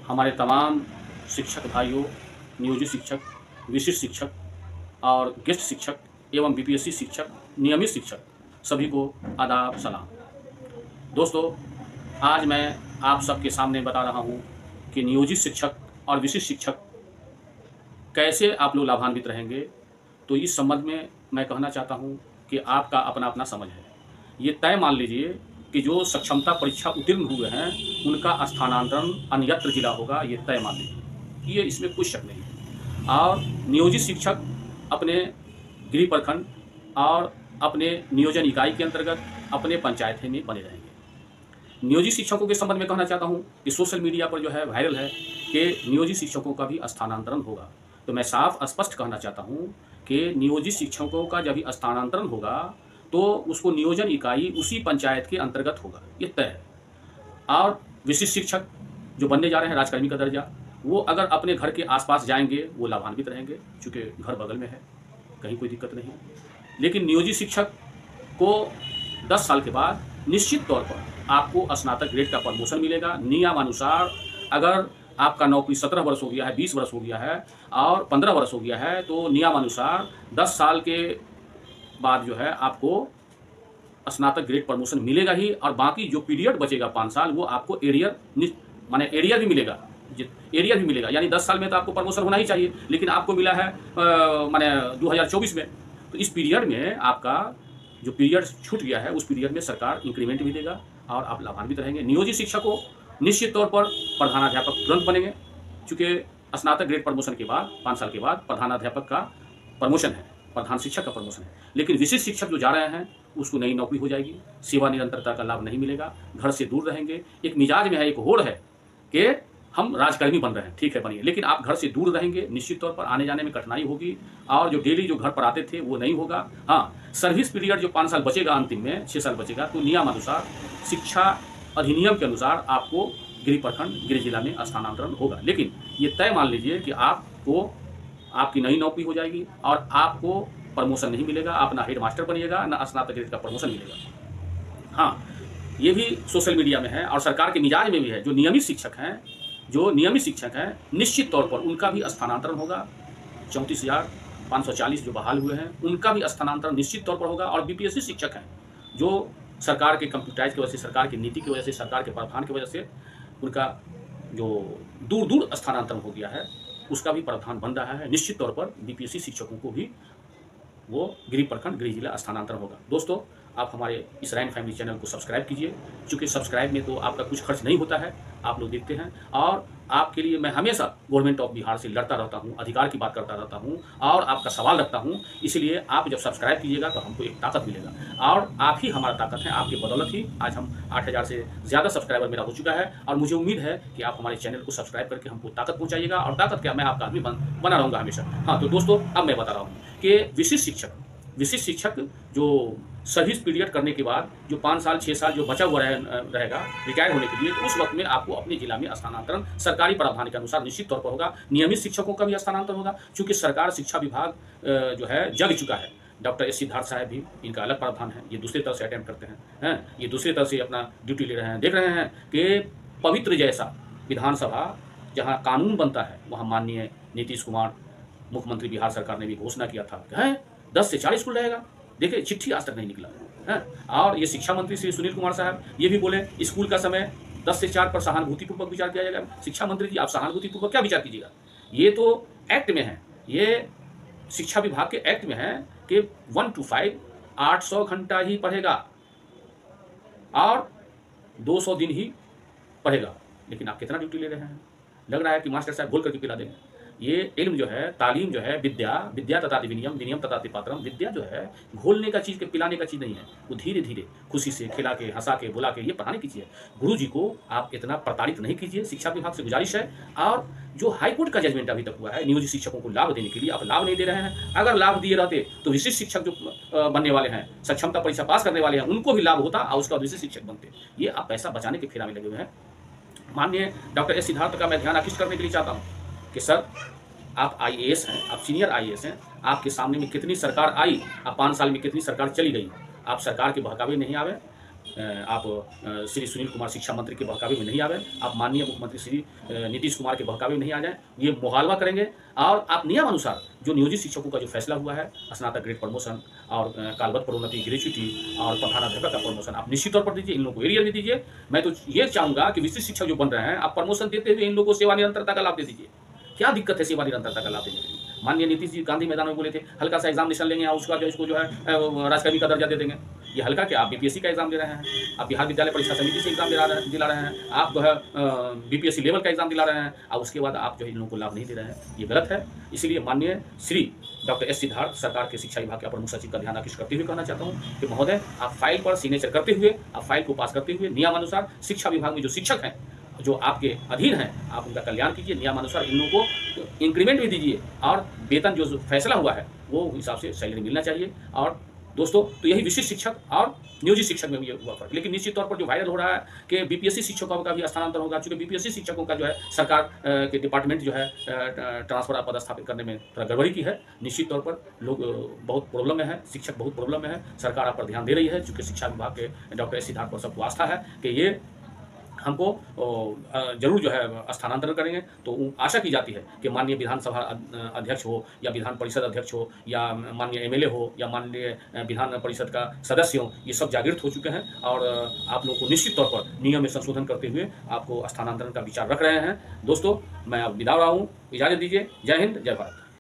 हमारे तमाम शिक्षक भाइयों, नियोजित शिक्षक, विशिष्ट शिक्षक और गेस्ट शिक्षक एवं बीपीएससी शिक्षक, नियमित शिक्षक सभी को आदाब सलाम। दोस्तों, आज मैं आप सबके सामने बता रहा हूँ कि नियोजित शिक्षक और विशिष्ट शिक्षक कैसे आप लोग लाभान्वित रहेंगे। तो इस संबंध में मैं कहना चाहता हूँ कि आपका अपना अपना समझ है। ये तय मान लीजिए कि जो सक्षमता परीक्षा उत्तीर्ण हुए हैं उनका स्थानांतरण अन्यत्र जिला होगा, ये तय मान लीजिए, ये इसमें कुछ शक नहीं है। और नियोजित शिक्षक अपने गृह प्रखंड और अपने नियोजन इकाई के अंतर्गत अपने पंचायत में बने रहेंगे। नियोजित शिक्षकों के संबंध में कहना चाहता हूँ कि सोशल मीडिया पर जो है वायरल है कि नियोजित शिक्षकों का भी स्थानांतरण होगा। तो मैं साफ स्पष्ट कहना चाहता हूँ कि नियोजित शिक्षकों का जब स्थानांतरण होगा तो उसको नियोजन इकाई उसी पंचायत के अंतर्गत होगा, ये तय है। और विशिष्ट शिक्षक जो बनने जा रहे हैं राजकर्मी का दर्जा, वो अगर अपने घर के आसपास जाएंगे वो लाभान्वित रहेंगे, चूँकि घर बगल में है, कहीं कोई दिक्कत नहीं। लेकिन नियोजित शिक्षक को 10 साल के बाद निश्चित तौर पर आपको स्नातक ग्रेड का प्रमोशन मिलेगा। नियमानुसार अगर आपका नौकरी 17 वर्ष हो गया है, 20 वर्ष हो गया है और 15 वर्ष हो गया है, तो नियमानुसार 10 साल के बाद जो है आपको स्नातक ग्रेड प्रमोशन मिलेगा ही। और बाकी जो पीरियड बचेगा 5 साल, वो आपको एरियर माने एरियर भी मिलेगा, एरियर भी मिलेगा। यानी 10 साल में तो आपको प्रमोशन होना ही चाहिए, लेकिन आपको मिला है माने 2024 में। तो इस पीरियड में आपका जो पीरियड छूट गया है उस पीरियड में सरकार इंक्रीमेंट भी देगा और आप लाभान्वित रहेंगे। नियोजित शिक्षकों निश्चित तौर पर प्रधानाध्यापक तुरंत बनेंगे, चूँकि स्नातक ग्रेड प्रमोशन के बाद 5 साल के बाद प्रधानाध्यापक का प्रमोशन है, प्रधान शिक्षक का प्रमोशन है। लेकिन विशिष्ट शिक्षक जो जा रहे हैं उसको नई नौकरी हो जाएगी, सेवा निरंतरता का लाभ नहीं मिलेगा, घर से दूर रहेंगे। एक मिजाज में है, एक होड़ है कि हम राजकर्मी बन रहे हैं, ठीक है बनिए, लेकिन आप घर से दूर रहेंगे, निश्चित तौर पर आने जाने में कठिनाई होगी और जो डेली जो घर पर आते थे वो नहीं होगा। हाँ, सर्विस पीरियड जो 5 साल बचेगा, अंतिम में 6 साल बचेगा, तो नियमानुसार शिक्षा अधिनियम के अनुसार आपको गृह प्रखंड गृह जिला में स्थानांतरण होगा। लेकिन ये तय मान लीजिए कि आपको आपकी नई नौकरी हो जाएगी और आपको प्रमोशन नहीं मिलेगा, आप ना हेड मास्टर बनिएगा ना स्नातक ग्रेड का प्रमोशन मिलेगा। हाँ, ये भी सोशल मीडिया में है और सरकार के मिजाज में भी है। जो नियमित शिक्षक हैं निश्चित तौर पर उनका भी स्थानांतरण होगा। 34,540 जो बहाल हुए हैं उनका भी स्थानांतरण निश्चित तौर पर होगा। और बीपीएससी शिक्षक हैं जो सरकार के कंप्यूटराइज की वजह से, सरकार की नीति की वजह से, सरकार के प्रावधान की वजह से उनका जो दूर दूर स्थानांतरण हो गया है उसका भी प्रावधान बन रहा है। निश्चित तौर पर बीपीएससी शिक्षकों को भी वो गृह प्रखंड गृह जिला स्थानांतरण होगा। दोस्तों, आप हमारे इस रैन फैमिली चैनल को सब्सक्राइब कीजिए, क्योंकि सब्सक्राइब में तो आपका कुछ खर्च नहीं होता है, आप लोग देखते हैं। और आपके लिए मैं हमेशा गवर्नमेंट ऑफ बिहार से लड़ता रहता हूँ, अधिकार की बात करता रहता हूँ और आपका सवाल रखता हूँ। इसलिए आप जब सब्सक्राइब कीजिएगा तो हमको एक ताकत मिलेगा और आप ही हमारा ताकत है। आपकी बदौलत ही आज हम 8,000 से ज़्यादा सब्सक्राइबर मेरा हो चुका है और मुझे उम्मीद है कि आप हमारे चैनल को सब्सक्राइब करके हमको ताकत पहुँचाइएगा। और ताकत क्या, मैं आपका आदमी बना रहूँगा हमेशा। हाँ, तो दोस्तों, अब मैं बता रहा हूँ कि विशिष्ट शिक्षक जो सर्विस पीरियड करने के बाद जो 5 साल 6 साल जो बचा हुआ रहेगा रिटायर होने के लिए, तो उस वक्त में आपको अपने जिला में स्थानांतरण सरकारी प्रावधान के अनुसार निश्चित तौर पर होगा। नियमित शिक्षकों का भी स्थानांतरण होगा, चूँकि सरकार शिक्षा विभाग जो है जग चुका है। डॉक्टर एस सिद्धार्थ साहब भी, इनका अलग प्रावधान है, ये दूसरी तरफ से अटेम्प्ट करते हैं, ये दूसरी तरफ से अपना ड्यूटी ले रहे हैं। देख रहे हैं कि पवित्र जैसा विधानसभा जहाँ कानून बनता है वहाँ माननीय नीतीश कुमार मुख्यमंत्री बिहार सरकार ने भी घोषणा किया था कि 10 से 40 स्कूल रहेगा। देखिए, चिट्ठी आज तक नहीं निकला है। और ये शिक्षा मंत्री श्री सुनील कुमार साहब ये भी बोले स्कूल का समय 10 से 4 पर सहानुभूतिपूर्वक विचार किया जाएगा। शिक्षा मंत्री जी, आप सहानुभूतिपूर्वक क्या विचार कीजिएगा? ये तो एक्ट में है, ये शिक्षा विभाग के एक्ट में है कि 1 to 5 800 घंटा ही पढ़ेगा और 200 दिन ही पढ़ेगा। लेकिन आप कितना ड्यूटी ले रहे हैं? लग रहा है कि मास्टर साहब घोल करके पिला देंगे। ये इल्म जो है, तालीम जो है, विद्या तथा विनियम, विनियम तथा पात्रम, विद्या जो है घोलने का चीज़ के पिलाने का चीज़ नहीं है। वो धीरे धीरे खुशी से खिला के, हंसा के, बुला के ये पढ़ाने की चीज़ है। गुरु जी को आप इतना प्रताड़ित नहीं कीजिए, शिक्षा विभाग से गुजारिश है। और जो हाईकोर्ट का जजमेंट अभी तक हुआ है नियोजित शिक्षकों को लाभ देने के लिए, आप लाभ नहीं दे रहे हैं। अगर लाभ दिए रहते तो विशिष्ट शिक्षक जो बनने वाले हैं, सक्षमता परीक्षा पास करने वाले हैं, उनको भी लाभ होता और उसका विशिष्ट शिक्षक बनते। ये आप पैसा बचाने के फेरा में लगे हुए हैं। माननीय डॉक्टर एस सिद्धार्थ का मैं ध्यान आकृष्ट करने के लिए चाहता हूँ कि सर, आप आईएएस हैं, आप सीनियर आईएएस हैं, आपके सामने में कितनी सरकार आई, आप 5 साल में कितनी सरकार चली गई। आप सरकार के बहकावे नहीं आवे, आप श्री सुनील कुमार शिक्षा मंत्री के बहकावे में नहीं आ गए, आप माननीय मुख्यमंत्री श्री नीतीश कुमार के बहकावे में नहीं आ जाएं। ये मुहालवा करेंगे और आप नियमानुसार जो नियोजित शिक्षकों का जो फैसला हुआ है, स्नातक ग्रेड प्रमोशन और कालबद्ध प्रोन्नति, ग्रेच्युटी और प्रधानाध्यापक का प्रमोशन आप निश्चित तौर पर दीजिए, इन लोगों को एरियर भी दीजिए। मैं तो ये चाहूँगा कि विशिष्ट शिक्षक जो बन रहे हैं, आप प्रमोशन देते हुए इन लोगों को सेवा निरंतरता का लाभ दे दीजिए। क्या दिक्कत है सेवा निरंतरता का लाभ देने के लिए? माननीय नीतीश जी गांधी मैदान में बोले थे, हल्का सा एग्जामिनेशन लेंगे और उसका जो इसको जो है राजकर्मी का दर्जा दे देंगे। ये हल्का क्या, आप बीपीएससी का एग्जाम दे रहे हैं, आप बिहार विद्यालय परीक्षा समिति से एग्जाम दिला रहे हैं, आप जो है बीपीएससी लेवल का एग्जाम दिला रहे हैं और उसके बाद आप जो है इन लोगों को लाभ नहीं दे रहे हैं। ये गलत है। इसीलिए माननीय श्री डॉक्टर एस सिद्धार्थ सरकार के शिक्षा विभाग के अपर मुख्य सचिव का ध्यान आकृष्ट करते हुए कहना चाहता हूँ कि महोदय, आप फाइल पर सिग्नेचर करते हुए, आप फाइल को पास करते हुए नियमानुसार शिक्षा विभाग में जो शिक्षक हैं, जो आपके अधीन हैं, आप उनका कल्याण कीजिए। नियमानुसार इन लोगों को इंक्रीमेंट भी दीजिए और वेतन जो फैसला हुआ है वो हिसाब से सैलरी मिलना चाहिए। और दोस्तों, तो यही विशिष्ट शिक्षक और नियोजित शिक्षक में भी हुआ फर्क। लेकिन निश्चित तौर पर जो वायरल हो रहा है कि बीपीएससी शिक्षकों का भी स्थानांतरण होगा, चूंकि बीपीएससी शिक्षकों का जो है सरकार के डिपार्टमेंट जो है ट्रांसफर पदस्थापित करने में थोड़ा गड़बड़ी की है। निश्चित तौर पर लोग बहुत प्रॉब्लम में है, शिक्षक बहुत प्रॉब्लम में है। सरकार आप पर ध्यान दे रही है, चूँकि शिक्षा विभाग के डॉक्टर एस सिद्धार्थ पर सबको आस्था है कि ये हमको जरूर जो है स्थानांतरण करेंगे। तो आशा की जाती है कि माननीय विधानसभा अध्यक्ष हो या विधान परिषद अध्यक्ष हो या माननीय एमएलए हो या माननीय विधान परिषद का सदस्य हो, ये सब जागृत हो चुके हैं और आप लोगों को निश्चित तौर पर नियम में संशोधन करते हुए आपको स्थानांतरण का विचार रख रहे हैं। दोस्तों, मैं अब विदा हो रहा हूँ, इजाज़त दीजिए। जय हिंद, जय भारत।